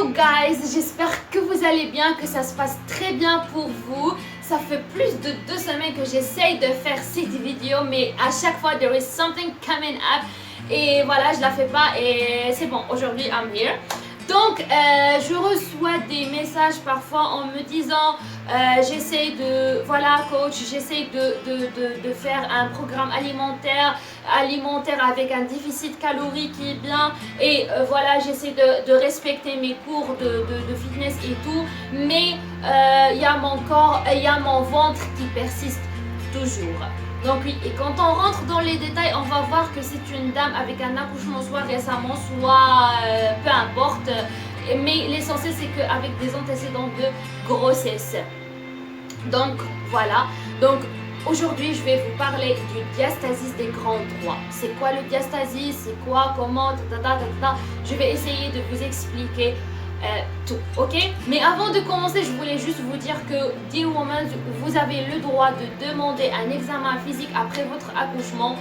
Hello guys, j'espère que vous allez bien, que ça se passe très bien pour vous. Ça fait plus de 2 semaines que j'essaye de faire cette vidéo, mais à chaque fois there is something coming up et voilà, je la fais pas et c'est bon, aujourd'hui I'm here. Donc je reçois des messages parfois en me disant j'essaie de, voilà coach, j'essaie de faire un programme alimentaire avec un déficit calorique qui est bien et voilà, j'essaie de respecter mes cours de fitness et tout, mais il y a mon corps, il y a mon ventre qui persiste toujours. Donc oui, et quand on rentre dans les détails, on va voir que c'est une dame avec un accouchement soit récemment, soit peu importe. Mais l'essentiel c'est qu'avec des antécédents de grossesse. Donc voilà, donc aujourd'hui je vais vous parler du diastasis des grands droits. C'est quoi le diastasis? C'est quoi? Comment? Je vais essayer de vous expliquer tout, ok? Mais avant de commencer, je voulais juste vous dire que Dear Woman, vous avez le droit de demander un examen physique après votre accouchement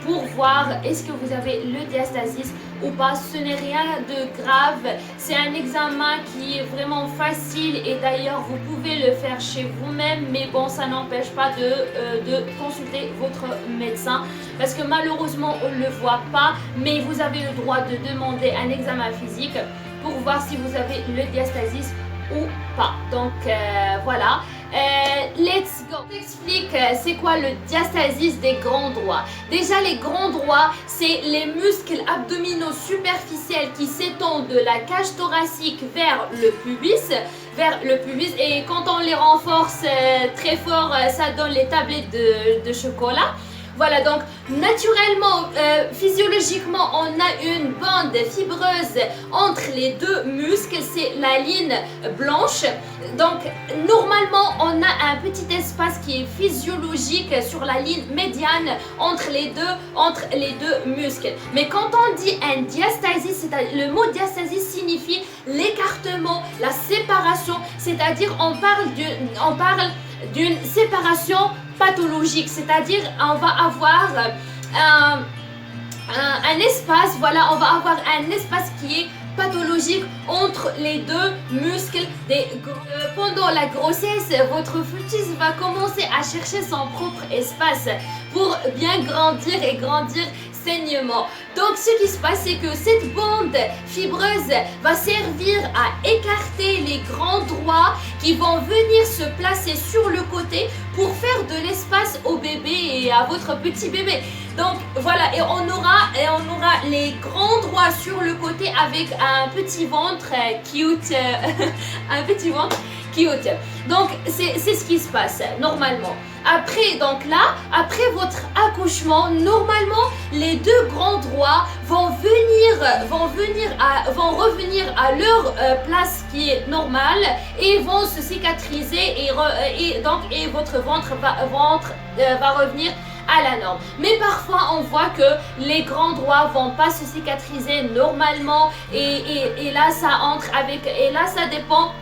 pour voir est-ce que vous avez le diastasis ou pas. Ce n'est rien de grave, c'est un examen qui est vraiment facile et d'ailleurs vous pouvez le faire chez vous-même, mais bon, ça n'empêche pas de consulter votre médecin parce que malheureusement on ne le voit pas, mais vous avez le droit de demander un examen physique pour voir si vous avez le diastasis ou pas. Donc voilà. Let's go. Je t'explique c'est quoi le diastasis des grands droits. Déjà, les grands droits, c'est les muscles abdominaux superficiels qui s'étendent de la cage thoracique vers le pubis. Et quand on les renforce très fort, ça donne les tablettes de chocolat. Voilà, donc naturellement, physiologiquement, on a une bande fibreuse entre les deux muscles, c'est la ligne blanche. Donc normalement, on a un petit espace qui est physiologique sur la ligne médiane entre les deux muscles. Mais quand on dit un diastasis, le mot diastasis signifie l'écartement, la séparation, c'est-à-dire on parle d'une séparation pathologique, c'est-à-dire on va avoir un espace, voilà, on va avoir un espace qui est pathologique entre les deux muscles. Pendant la grossesse, votre fœtus va commencer à chercher son propre espace pour bien grandir et grandir sainement. Donc ce qui se passe, c'est que cette bande fibreuse va servir à écarter les grands droits qui vont venir se placer sur le côté pour faire de l'espace au bébé et à votre petit bébé. Donc voilà, et on aura les grands droits sur le côté avec un petit ventre cute, un petit ventre cute. Donc c'est ce qui se passe normalement. Après, donc là, après votre accouchement, normalement, les deux grands droits vont revenir à leur place qui est normale et vont se cicatriser et votre ventre va revenir à la norme. Mais parfois on voit que les grands droits vont pas se cicatriser normalement et là ça entre avec, et là ça dépend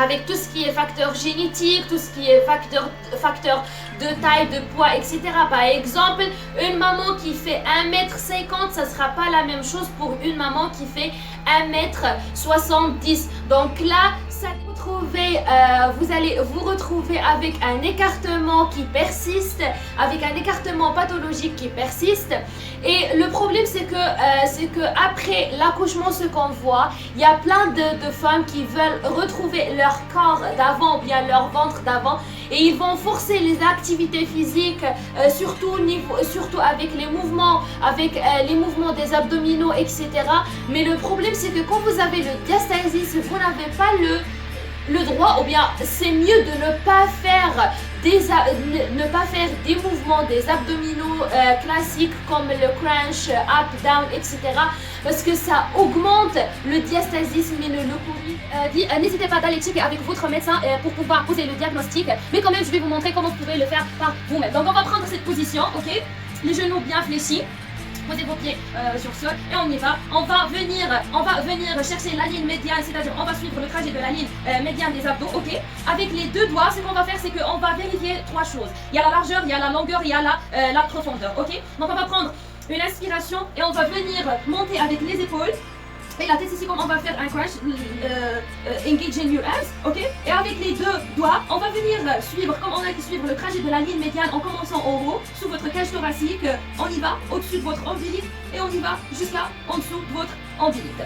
avec tout ce qui est facteur génétique, tout ce qui est facteur de taille, de poids, etc. Par exemple, une maman qui fait 1m50, ça ne sera pas la même chose pour une maman qui fait 1m70. Donc là, vous allez vous retrouver avec un écartement qui persiste, avec un écartement pathologique qui persiste. Et le problème, c'est que après l'accouchement, ce qu'on voit, il y a plein de femmes qui veulent retrouver leur corps d'avant ou bien leur ventre d'avant. Et ils vont forcer les activités physiques, surtout avec les mouvements des abdominaux, etc. Mais le problème, c'est que quand vous avez le diastasis, vous n'avez pas le droit, ou bien c'est mieux de ne pas faire des mouvements des abdominaux classiques comme le crunch, up, down, etc. parce que ça augmente le diastasis, mais n'hésitez pas d'aller checker avec votre médecin pour pouvoir poser le diagnostic, mais quand même je vais vous montrer comment vous pouvez le faire par vous-même. Donc on va prendre cette position, ok, les genoux bien fléchis. Posez vos pieds sur le sol et on y va. On va venir chercher la ligne médiane, c'est-à-dire on va suivre le trajet de la ligne médiane des abdos, ok. Avec les deux doigts, ce qu'on va faire, c'est qu'on va vérifier 3 choses. Il y a la largeur, il y a la longueur, il y a la profondeur, ok. Donc on va prendre une inspiration et on va venir monter avec les épaules. Et la tête ici, comme on va faire un crunch, engaging your abs, ok? Et avec les deux doigts, on va venir suivre, comme on a dit, suivre le trajet de la ligne médiane en commençant en haut, sous votre cage thoracique. On y va au-dessus de votre ombilic et on y va jusqu'à en dessous de votre ombilic.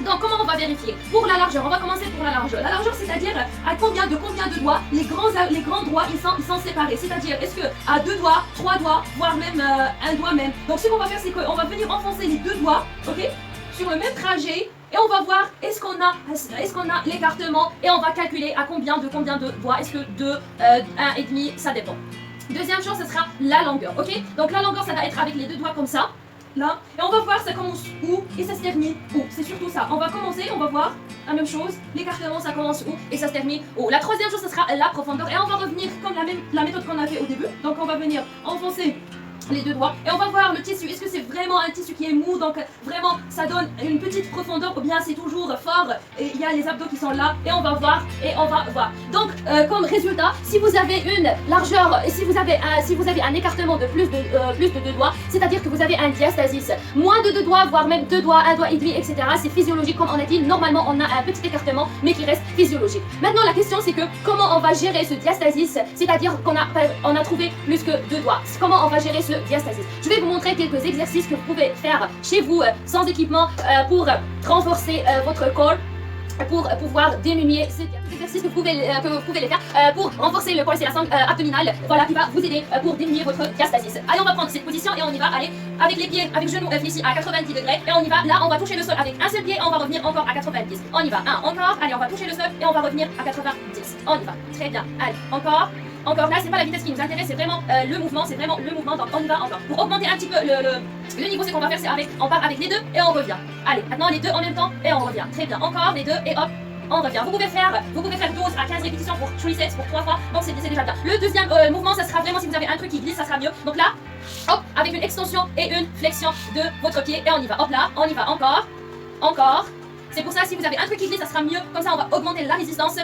Donc comment on va vérifier? Pour la largeur, on va commencer pour la largeur. La largeur, c'est-à-dire à combien de doigts les grands doigts ils sont séparés. C'est-à-dire est-ce que à 2 doigts, 3 doigts, voire même un doigt même. Donc ce qu'on va faire, c'est qu'on va venir enfoncer les 2 doigts, ok, sur le même trajet. Et on va voir est-ce qu'on a l'écartement et on va calculer à combien de doigts. Est-ce que 2, 1 et demi, ça dépend. Deuxième chose, ce sera la longueur, ok? Donc la longueur, ça va être avec les 2 doigts comme ça. Là, et on va voir ça commence où et ça se termine où. C'est surtout ça. On va commencer, on va voir la même chose. L'écartement, ça commence où et ça se termine où. La troisième chose, ce sera la profondeur. Et on va revenir comme la méthode qu'on a fait au début. Donc on va venir enfoncer les 2 doigts et on va voir le tissu. Est-ce que c'est vraiment un tissu qui est mou, donc vraiment ça donne une petite profondeur, ou bien c'est toujours fort et il y a les abdos qui sont là, et on va voir donc comme résultat, si vous avez une largeur, si vous avez un écartement de plus de 2 doigts, c'est-à-dire que vous avez un diastasis moins de 2 doigts, voire même 2 doigts, 1 doigt et demi, etc. C'est physiologique, comme on a dit. Normalement on a un petit écartement mais qui reste physiologique. Maintenant la question, c'est que comment on va gérer ce diastasis, c'est-à-dire qu'on a trouvé plus que 2 doigts. Comment on va gérer ce diastasis? Je vais vous montrer quelques exercices que vous pouvez faire chez vous sans équipement pour renforcer votre corps, pour pouvoir diminuer ces exercices que vous pouvez les faire pour renforcer le corps, c'est la sangle abdominale, voilà, qui va vous aider pour diminuer votre diastasis. Allez, on va prendre cette position et on y va. Allez, avec les pieds, avec genoux fléchis à 90 degrés, et on y va. Là, on va toucher le sol avec un seul pied et on va revenir encore à 90. On y va. Encore. Allez, on va toucher le sol et on va revenir à 90. On y va. Très bien. Allez, encore. Là, c'est pas la vitesse qui nous intéresse, c'est vraiment le mouvement, donc on y va encore. Pour augmenter un petit peu le niveau, c'est qu'on va faire, on part avec les deux et on revient. Allez, maintenant les deux en même temps et on revient. Très bien, encore les deux et hop, on revient. Vous pouvez faire 12 à 15 répétitions pour 3 sets, pour 3 fois, donc c'est déjà bien. Le deuxième mouvement, ça sera vraiment, si vous avez un truc qui glisse, ça sera mieux. Donc là, hop, avec une extension et une flexion de votre pied et on y va. Hop là, on y va encore. C'est pour ça, si vous avez un truc qui glisse, ça sera mieux. Comme ça, on va augmenter la résistance.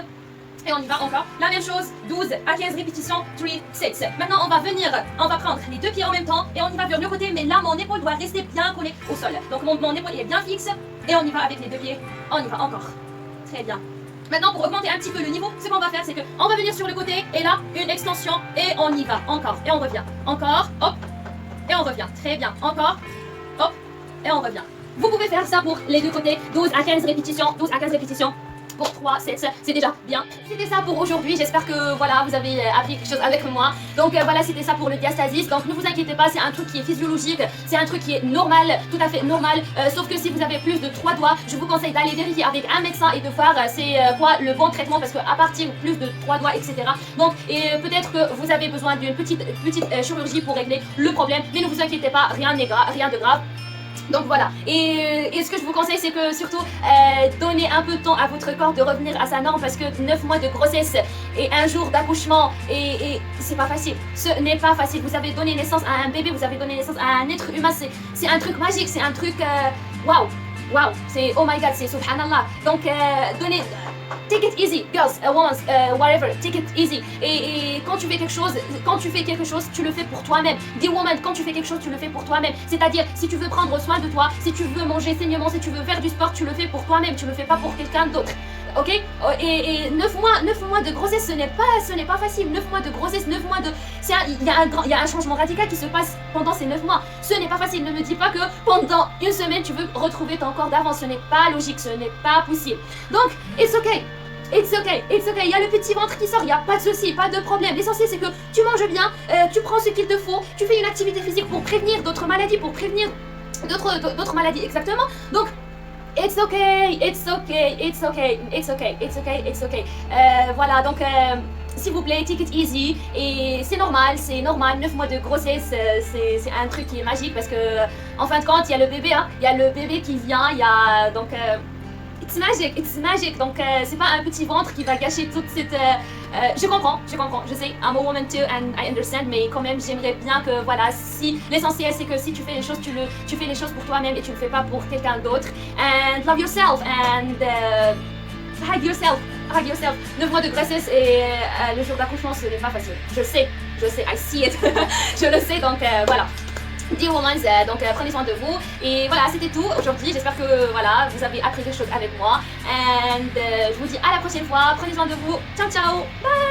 Et on y va encore. La même chose, 12 à 15 répétitions, 3 sets. Maintenant, on va prendre les deux pieds en même temps et on y va vers le côté, mais là, mon épaule doit rester bien collée au sol. Donc, mon épaule est bien fixe et on y va avec les deux pieds. On y va encore. Très bien. Maintenant, pour augmenter un petit peu le niveau, ce qu'on va faire, c'est qu'on va venir sur le côté et là, une extension et on y va. Encore. Et on revient. Encore. Hop. Et on revient. Très bien. Encore. Hop. Et on revient. Vous pouvez faire ça pour les deux côtés. 12 à 15 répétitions. 12 à 15 répétitions. Pour 3 sets, c'est déjà bien. C'était ça pour aujourd'hui, j'espère que voilà, vous avez appris quelque chose avec moi. Donc voilà, c'était ça pour le diastasis. Donc ne vous inquiétez pas, c'est un truc qui est physiologique, c'est un truc qui est normal, tout à fait normal. Sauf que si vous avez plus de 3 doigts, je vous conseille d'aller vérifier avec un médecin et de voir c'est quoi le bon traitement, parce qu'à partir de plus de 3 doigts, etc. Donc et peut-être que vous avez besoin d'une petite chirurgie pour régler le problème, mais ne vous inquiétez pas, rien de grave. Donc voilà, et ce que je vous conseille, c'est que surtout donnez un peu de temps à votre corps de revenir à sa norme, parce que 9 mois de grossesse et 1 jour d'accouchement, et c'est pas facile, ce n'est pas facile. Vous avez donné naissance à un bébé, vous avez donné naissance à un être humain, c'est un truc magique, c'est un truc waouh, c'est oh my god, c'est subhanallah. Donc take it easy, girls, women, whatever, take it easy. Et quand tu fais quelque chose, tu le fais pour toi-même. Dis woman, quand tu fais quelque chose, tu le fais pour toi-même. C'est-à-dire, si tu veux prendre soin de toi, si tu veux manger saignement, si tu veux faire du sport, tu le fais pour toi-même, tu le fais pas pour quelqu'un d'autre. Ok, et 9 mois de grossesse, ce n'est pas facile. 9 mois de grossesse, 9 mois de... Il y a un changement radical qui se passe pendant ces 9 mois. Ce n'est pas facile. Ne me dis pas que pendant une semaine, tu veux retrouver ton corps d'avant. Ce n'est pas logique, ce n'est pas possible. Donc, it's okay. Il y a le petit ventre qui sort, il n'y a pas de souci, pas de problème. L'essentiel, c'est que tu manges bien, tu prends ce qu'il te faut, tu fais une activité physique pour prévenir d'autres maladies, d'autres maladies, exactement. Donc, it's okay. Voilà, donc s'il vous plaît, take it easy. Et c'est normal, 9 mois de grossesse, c'est un truc qui est magique, parce que en fin de compte, il y a le bébé, il y a le bébé qui vient, il y a donc it's magic. Donc c'est pas un petit ventre qui va gâcher toute cette... je comprends, je sais, I'm a woman too and I understand, mais quand même j'aimerais bien que voilà, si l'essentiel c'est que si tu fais les choses, tu fais les choses pour toi-même et tu le fais pas pour quelqu'un d'autre. And love yourself and hug yourself. 9 mois de grossesse et le jour d'accouchement, ce n'est pas facile. Je sais, I see it. Je le sais, donc voilà. Dear Women, donc prenez soin de vous. Et voilà, c'était tout aujourd'hui. J'espère que voilà, vous avez appris des choses avec moi. Et je vous dis à la prochaine fois. Prenez soin de vous. Ciao, ciao. Bye.